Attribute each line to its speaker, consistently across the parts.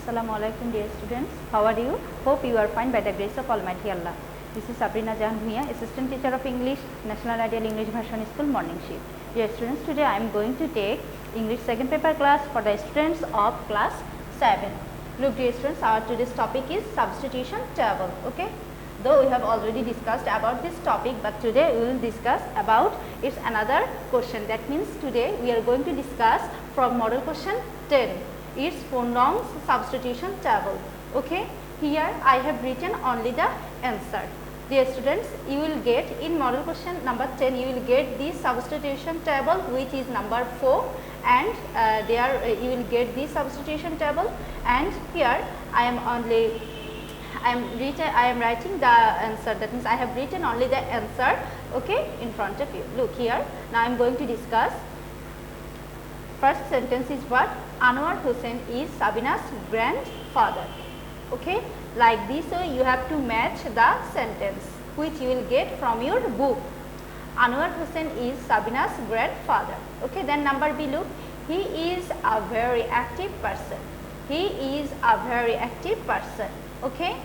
Speaker 1: Assalamualaikum dear students. How are you? Hope you are fine by the grace of Almighty Allah. This is Sabrina Jahan Bhuiyan, Assistant Teacher of English, National Ideal English Version School, Morning Shift. Dear students, today I am going to take English second paper class for the students of class 7. Look dear students, our today's topic is substitution table. Okay. Though we have already discussed about this topic, but today we will discuss about its another question. That means today we are going to discuss from model question 10. Its pronouns substitution table. Okay. Here I have written only the answer. Dear students, you will get in model question number 10, you will get the substitution table which is number 4, and there you will get the substitution table, and here I am writing the answer. That means I have written only the answer, okay, in front of you. Look here. Now I am going to discuss. First sentence is what? Anwar Hussain is Sabina's grandfather. Okay, like this way you have to match the sentence which you will get from your book. Anwar Hussain is Sabina's grandfather. Okay, then number B, look, he is a very active person. He is a very active person. Okay,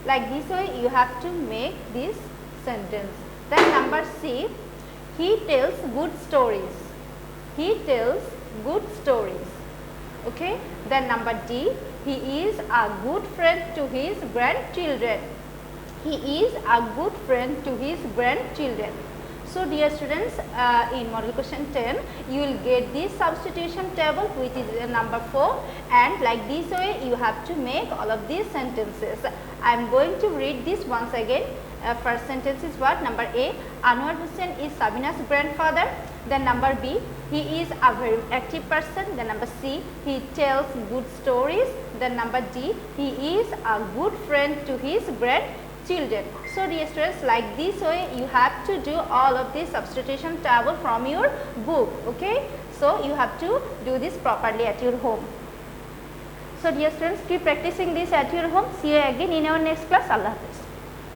Speaker 1: like this way you have to make this sentence. Then number C, he tells good stories. He tells good stories. Okay, then number D, he is a good friend to his grandchildren. He is a good friend to his grandchildren. So dear students, in model question 10 you will get this substitution table which is number 4, and like this way you have to make all of these sentences. I am going to read this once again. First sentence is what? Number A, Anwar Hussain is Sabina's grandfather. Then number B, he is a very active person. Then number C, he tells good stories. Then number D, he is a good friend to his grandchildren. So dear students, like this way you have to do all of this substitution table from your book. Okay, so you have to do this properly at your home. So dear students, keep practicing this at your home. See you again in our next class. Allah Hafiz.